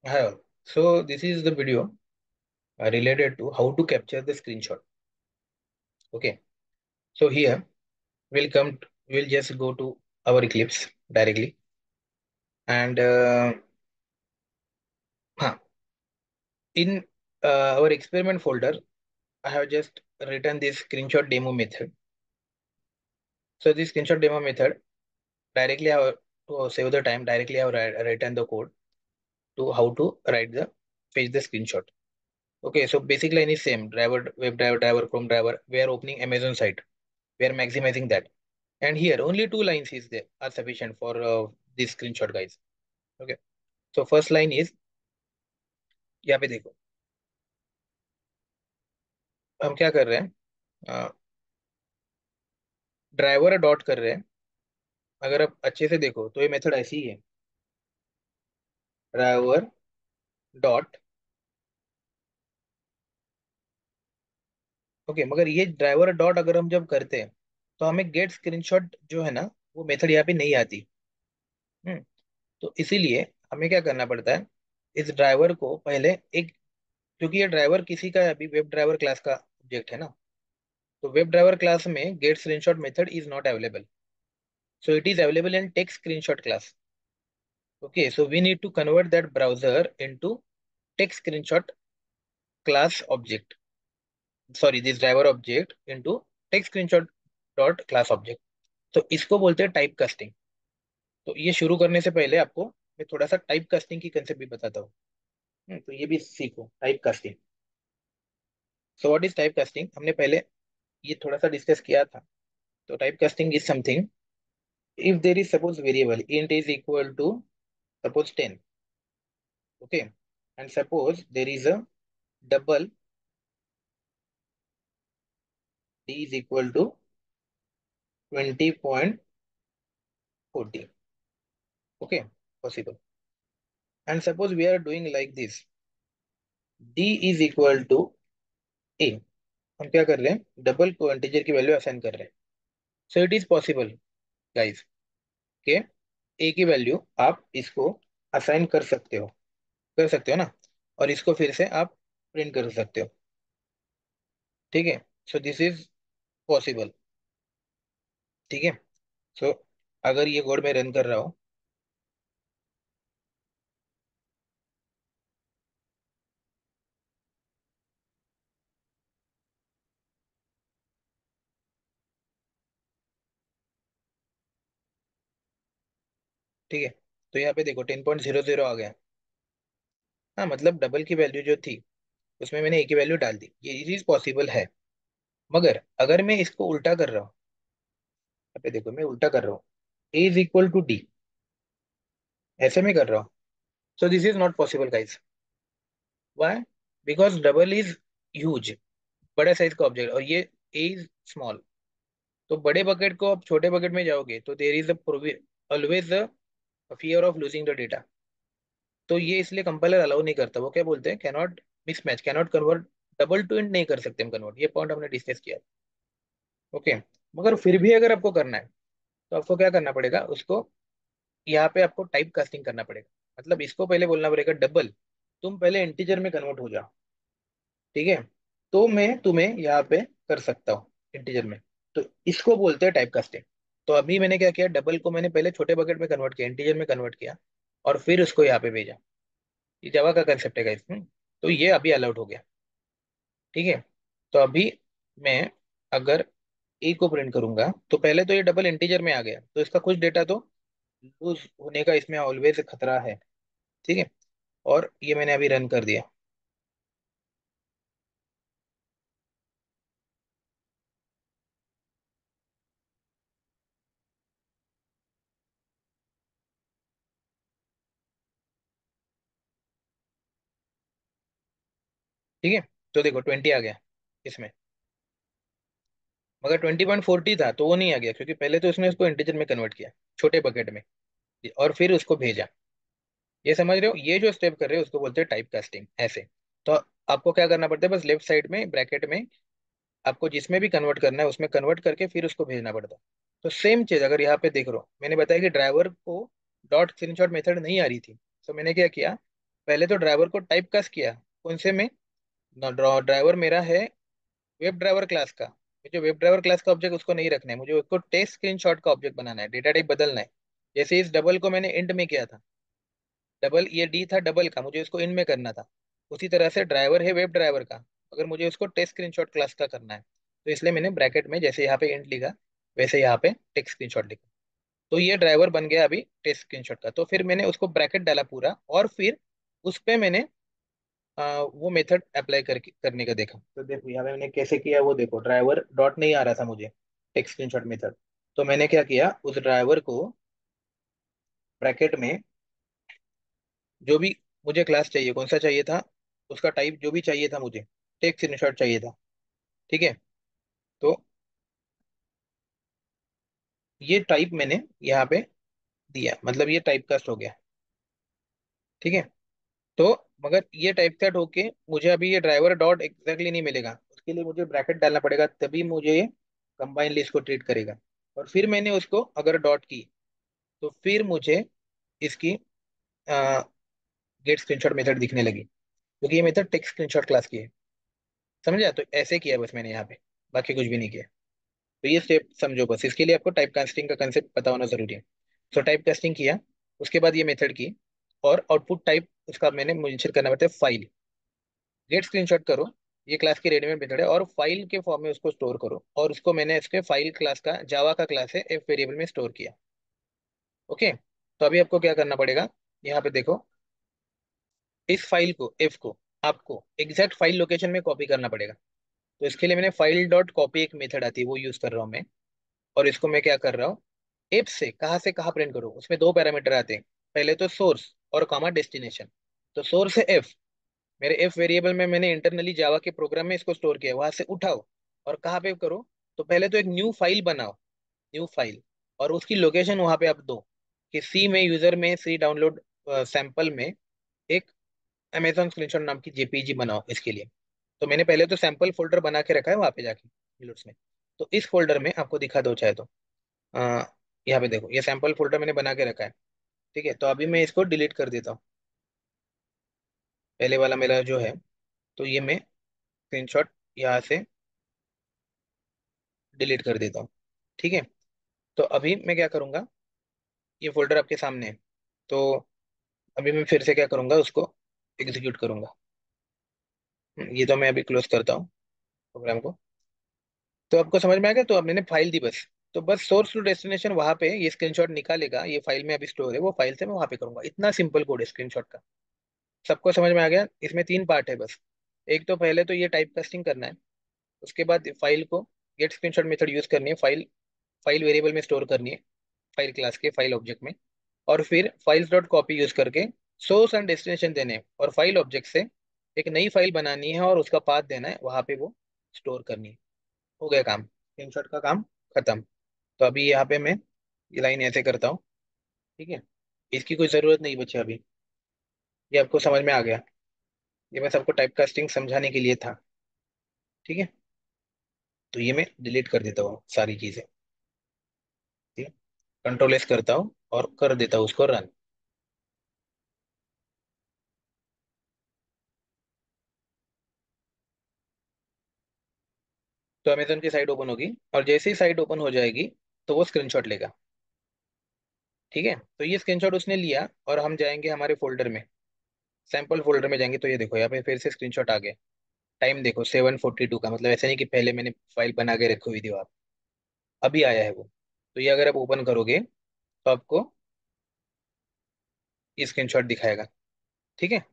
Hi all. So this is the video related to how to capture the screenshot. Okay. So here we'll just go to our Eclipse directly and huh, in our experiment folder, I have just written this screenshot demo method. So this screenshot demo method directly I have to save the time. Directly I have written the code to how to write the fetch the screenshot. Okay. So basically, any same driver, web driver, driver, Chrome driver. We are opening Amazon site. We are maximizing that. And here only two lines is there are sufficient for this screenshot guys. Okay. So first line is यहाँ पे देखो हम क्या कर रहे हैं driver dot कर रहे हैं अगर आप अच्छे से देखो तो ये मेथड ऐसी ही है ड्राइवर डॉट ओके मगर ये ड्राइवर डॉट अगर हम जब करते हैं तो हमें गेट स्क्रीनशॉट जो है ना वो मेथड यहाँ पे नहीं आती। हम्म तो इसीलिए हमें क्या करना पड़ता है इस ड्राइवर को पहले एक क्योंकि ये ड्राइवर किसी का अभी वेब ड्राइवर क्लास का ऑब्जेक्ट है ना तो वेब ड्राइवर क्लास में get screenshot method is not available. So it is available in text screenshot class. Okay, so we need to convert that browser into text screenshot class object. Sorry, this driver object into text screenshot dot class object. तो इसको बोलते हैं type casting. तो ये शुरू करने से पहले आपको मैं थोड़ा सा टाइप कास्टिंग की कंसेप्ट भी बताता हूँ. तो ये भी सीखो type casting. So what is type casting हमने पहले ये थोड़ा सा डिस्कस किया था. तो type casting is something if there is suppose variable int is equal to suppose 10. Okay, and suppose there is a double d is equal to 20.40. Okay, possible. And suppose we are doing like this d is equal to a. हम क्या कर रहे हैं double को integer की value assign कर रहे हैं. So it is possible guys के a की वैल्यू आप इसको असाइन कर सकते हो ना और इसको फिर से आप प्रिंट कर सकते हो. ठीक है. So this is possible. ठीक है. सो अगर ये कोड मैं रन कर रहा हूँ. ठीक है. तो यहाँ पे देखो 10.00 आ गया. हाँ मतलब डबल की वैल्यू जो थी उसमें मैंने ए की वैल्यू डाल दी. ये चीज पॉसिबल है. मगर अगर मैं इसको उल्टा कर रहा हूँ यहाँ पे देखो मैं उल्टा कर रहा हूँ ए इज इक्वल टू डी ऐसे में कर रहा हूँ. So this is not possible guys. Why because double is huge बड़ा साइज का ऑब्जेक्ट और ये ए इज स्मॉल. तो बड़े बकेट को आप छोटे बकेट में जाओगे तो there is always a fear of losing the data. तो ये इसलिए कंपाइलर अलाउ नहीं करता. वो क्या बोलते हैं cannot mismatch cannot convert double two int नहीं कर सकते हम कन्वर्ट. ये पॉइंट हमने डिस्कस किया. ओके. मगर फिर भी अगर आपको करना है तो आपको क्या करना पड़ेगा उसको यहाँ पे आपको टाइप कास्टिंग करना पड़ेगा. मतलब इसको पहले बोलना पड़ेगा डबल तुम पहले इंटीजर में कन्वर्ट हो जाओ. ठीक है. तो मैं तुम्हें यहाँ पे कर सकता हूँ इंटीजर में. तो इसको बोलते हैं टाइप कास्टिंग. तो अभी मैंने क्या किया डबल को मैंने पहले छोटे बकेट में कन्वर्ट किया इंटीजर में कन्वर्ट किया और फिर उसको यहाँ पे भेजा. ये जावा का कंसेप्ट है इसमें. तो ये अभी अलाउड हो गया. ठीक है. तो अभी मैं अगर ए को प्रिंट करूंगा तो पहले तो ये डबल इंटीजर में आ गया तो इसका कुछ डेटा तो लूज होने का इसमें ऑलवेज खतरा है. ठीक है. और ये मैंने अभी रन कर दिया. ठीक है. तो देखो 20 आ गया इसमें. मगर 20.40 था तो वो नहीं आ गया क्योंकि पहले तो इसने उसको इंटीजर में कन्वर्ट किया छोटे बकेट में और फिर उसको भेजा. ये समझ रहे हो ये जो स्टेप कर रहे हो उसको बोलते हैं टाइप कास्टिंग ऐसे. तो आपको क्या करना पड़ता है बस लेफ्ट साइड में ब्रैकेट में आपको जिसमें भी कन्वर्ट करना है उसमें कन्वर्ट करके फिर उसको भेजना पड़ता है. तो सेम चीज अगर यहाँ पे देख रहे हो मैंने बताया कि driver co dot screenshot method नहीं आ रही थी. तो मैंने क्या किया पहले तो ड्राइवर को टाइप कास्ट किया। कौन से में? ड्राइवर मेरा है वेब ड्राइवर क्लास का। मुझे वेब ड्राइवर क्लास का ऑब्जेक्ट उसको नहीं रखना है, मुझे उसको टेस्ट स्क्रीनशॉट का ऑब्जेक्ट बनाना है, डेटा टाइप बदलना है। जैसे इस डबल को मैंने इंट में किया था, डबल ये डी था डबल का, मुझे इसको इन में करना था। उसी तरह से ड्राइवर है वेब ड्राइवर का, अगर मुझे उसको टेस्ट स्क्रीनशॉट क्लास का करना है, तो इसलिए मैंने ब्रैकेट में जैसे यहाँ पे इंट लिखा, वैसे यहाँ पे टेक्स्ट स्क्रीनशॉट लिखा। तो ये ड्राइवर बन गया अभी टेस्ट स्क्रीनशॉट का। तो फिर मैंने उसको ब्रैकेट डाला पूरा, और फिर उस पे मैंने वो मेथड अप्लाई करके करने का देखा। तो देखो यहाँ पे मैंने कैसे किया, वो देखो ड्राइवर डॉट नहीं आ रहा था मुझे टेक्स्ट स्क्रीनशॉट मेथड। तो मैंने क्या किया, उस ड्राइवर को ब्रैकेट में जो भी मुझे क्लास चाहिए, कौन सा चाहिए था, उसका टाइप जो भी चाहिए था मुझे, टेक्स्ट स्क्रीनशॉट चाहिए था, ठीक है। तो ये टाइप मैंने यहाँ पे दिया, मतलब ये टाइप कास्ट हो गया, ठीक है। तो मगर ये टाइप कास्ट होके मुझे अभी ये ड्राइवर डॉट एग्जैक्टली नहीं मिलेगा, उसके लिए मुझे ब्रैकेट डालना पड़ेगा, तभी मुझे ये कंबाइन लिस्ट को ट्रीट करेगा। और फिर मैंने उसको अगर डॉट की, तो फिर मुझे इसकी गेट स्क्रीनशॉट मेथड दिखने लगी, क्योंकि ये मेथड टेक्स्ट स्क्रीनशॉट क्लास की है। समझा? तो ऐसे किया बस मैंने यहाँ पे, बाकी कुछ भी नहीं किया। तो ये स्टेप समझो बस, इसके लिए आपको टाइप कास्टिंग का कंसेप्ट पता होना जरूरी है। तो टाइप कास्टिंग किया, उसके बाद ये मेथड की, और आउटपुट टाइप उसका मैंने मेंशन करना पड़ता है फाइल। गेट स्क्रीनशॉट करो, ये क्लास की रेडीमेड मेथड है, और फाइल के फॉर्म में उसको स्टोर करो, और उसको मैंने इसके फाइल क्लास का जावा का क्लास है एफ वेरिएबल में स्टोर किया। ओके। तो अभी आपको क्या करना पड़ेगा, यहाँ पे देखो, इस फाइल को एफ को आपको एग्जैक्ट फाइल लोकेशन में कॉपी करना पड़ेगा। तो इसके लिए मैंने फाइल डॉट कॉपी एक मेथड आती है, वो यूज कर रहा हूँ मैं। और इसको मैं क्या कर रहा हूँ, एफ से कहाँ प्रिंट करूँ, उसमें दो पैरामीटर आते हैं। पहले तो सोर्स और कॉमा डेस्टिनेशन। तो सोर्स है एफ, मेरे एफ वेरिएबल में मैंने इंटरनली जावा के प्रोग्राम में इसको स्टोर किया, वहां से उठाओ और कहाँ पे करो, तो पहले तो एक न्यू फाइल बनाओ, न्यू फाइल, और उसकी लोकेशन वहां पे आप दो कि सी में, यूजर में, सी डाउनलोड सैंपल में एक अमेजॉन स्क्रीनशॉट नाम की जेपीजी बनाओ इसके लिए। तो मैंने पहले तो सैंपल फोल्डर बना के रखा है वहां पे जाके Linux में। तो इस फोल्डर में आपको दिखा दो चाहे तो, आ, यहाँ पे देखो ये सैंपल फोल्डर मैंने बना के रखा है, ठीक है। तो अभी मैं इसको डिलीट कर देता हूँ, पहले वाला मेरा जो है। तो ये मैं स्क्रीनशॉट यहाँ से डिलीट कर देता हूँ, ठीक है। तो अभी मैं क्या करूँगा, ये फोल्डर आपके सामने है। तो अभी मैं फिर से क्या करूँगा, उसको एग्जीक्यूट करूँगा। ये तो मैं अभी क्लोज करता हूँ प्रोग्राम को। तो आपको समझ में आ गया, तो अब मैंने फाइल दी बस। तो बस सोर्स टू डेस्टिनेशन वहां पे ये स्क्रीनशॉट निकालेगा, ये फाइल में अभी स्टोर है, वो फाइल से मैं वहां पे करूंगा। इतना सिंपल कोड है स्क्रीनशॉट का। सबको समझ में आ गया? इसमें तीन पार्ट है बस। एक तो पहले तो ये टाइप कास्टिंग करना है, उसके बाद फाइल को गेट स्क्रीनशॉट मेथड यूज करनी है, फाइल फाइल वेरिएबल में स्टोर करनी है, फाइल क्लास के फाइल ऑब्जेक्ट में। और फिर फाइल्स डॉट कॉपी यूज करके सोर्स एंड डेस्टिनेशन देने हैं, और फाइल ऑब्जेक्ट से एक नई फाइल बनानी है और उसका पाथ देना है, वहां पे वो स्टोर करनी है। हो गया काम, स्क्रीनशॉट का काम खत्म। तो अभी यहाँ पे मैं ये लाइन ऐसे करता हूँ, ठीक है। इसकी कोई जरूरत नहीं बची अभी, ये आपको समझ में आ गया। ये मैं सबको टाइप कास्टिंग समझाने के लिए था, ठीक है। तो ये मैं डिलीट कर देता हूँ सारी चीजें, ठीक है। कंट्रोल एस करता हूँ और कर देता हूँ उसको रन। तो अमेजन की साइट ओपन होगी, और जैसे ही साइट ओपन हो जाएगी, तो वो स्क्रीनशॉट लेगा, ठीक है। तो ये स्क्रीनशॉट उसने लिया, और हम जाएंगे हमारे फोल्डर में, सैंपल फोल्डर में जाएंगे। तो ये देखो यहाँ पे फिर से स्क्रीनशॉट आ गया। टाइम देखो 7:42 का, मतलब ऐसा नहीं कि पहले मैंने फाइल बना के रखी हुई थी वहाँ पे, अभी आया है वो। तो ये अगर आप ओपन करोगे, तो आपको ये स्क्रीनशॉट दिखाएगा, ठीक है।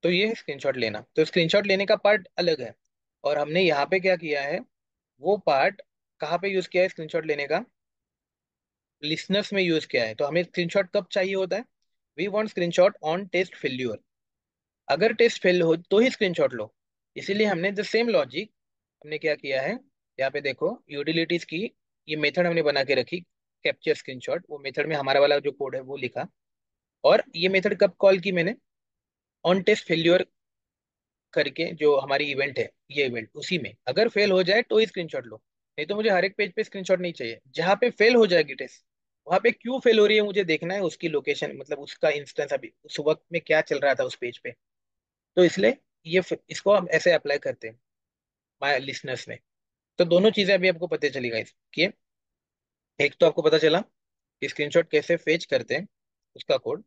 तो ये है स्क्रीनशॉट लेना। तो स्क्रीनशॉट लेने का पार्ट अलग है, और हमने यहाँ पे क्या किया है, वो पार्ट कहाँ पे यूज किया है स्क्रीनशॉट लेने का, लिसनर्स में यूज किया है। तो हमें स्क्रीनशॉट कब चाहिए होता है, we want screenshot on test failure, अगर टेस्ट फेल हो तो ही स्क्रीनशॉट लो। इसीलिए हमने द सेम लॉजिक हमने क्या किया है, यहाँ पे देखो यूटिलिटीज की ये मेथड हमने बना के रखी, कैप्चर स्क्रीनशॉट, वो मेथड में हमारा वाला जो कोड है वो लिखा। और ये मेथड कब कॉल की मैंने, ऑन टेस्ट फेल्यूर करके जो हमारी इवेंट है, ये इवेंट उसी में अगर फेल हो जाए तो ही स्क्रीनशॉट लो, नहीं तो मुझे हर एक पेज पे स्क्रीनशॉट नहीं चाहिए। जहां पे फेल हो जाएगी टेस्ट, वहां पे क्यों फेल हो रही है मुझे देखना है, उसकी लोकेशन मतलब उसका इंस्टेंस अभी उस वक्त में क्या चल रहा था उस पेज पे। तो इसलिए इसको हम ऐसे अप्लाई करते हैं माय लिसनर्स में। तो दोनों चीजें अभी आपको पता चली गाइस कि एक तो आपको पता चला कि स्क्रीनशॉट कैसे फेच करते हैं, उसका कोड।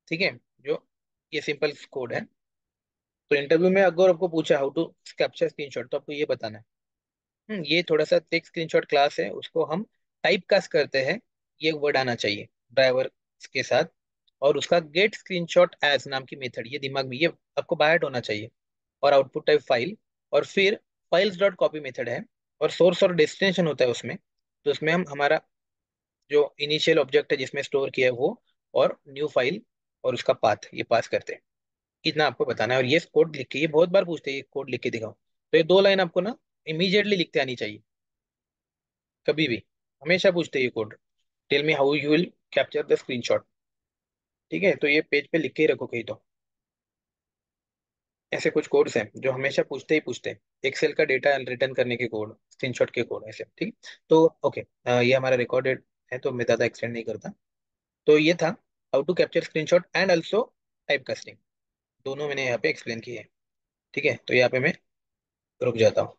ठीक है, जो ये सिंपल कोड है। तो इंटरव्यू में अगर आपको पूछा हाउ टू कैप्चर स्क्रीनशॉट, तो आपको ये बताना है। ये थोड़ा सा टेक्स्ट स्क्रीनशॉट क्लास है, उसको हम टाइप कास्ट करते हैं। ये वर्ड आना चाहिए ड्राइवर के साथ। और उसका गेट स्क्रीनशॉट एज नाम की मेथड, ये दिमाग में ये आपको बायट होना चाहिए। और आउटपुट टाइप फाइल। और फिर फाइल्स डॉट कॉपी मेथड है। और सोर्स और डेस्टिनेशन होता है उसमें। तो उसमें हम हमारा जो इनिशियल ऑब्जेक्ट है जिसमें स्टोर किया है वो, और न्यू फाइल, और उसका पाथ ये पास करते हैं। इतना आपको बताना है। और ये कोड लिख के, ये बहुत बार पूछते हैं, ये कोड लिख के दिखाओ। तो ये 2 लाइन आपको ना इमीडिएटली लिखते आनी चाहिए, कभी भी। हमेशा पूछते हैं ये code, tell me how you will capture the screenshot. ठीक है, तो ये पेज पे लिख के ही रखो कहीं तो। ऐसे कुछ कोड्स हैं जो हमेशा पूछते ही पूछते हैं। एक्सेल का डेटा रिटर्न करने के कोड, स्क्रीनशॉट के कोड, ऐसे। ठीक। तो ओके, ये हमारा रिकॉर्डेड है तो मैं ज़्यादा एक्सटेंड नहीं करता। तो ये था how to capture screenshot and also type casting. दोनों मैंने यहाँ पे एक्सप्लेन किए हैं। ठीक है, तो यहाँ पे मैं रुक जाता हूँ।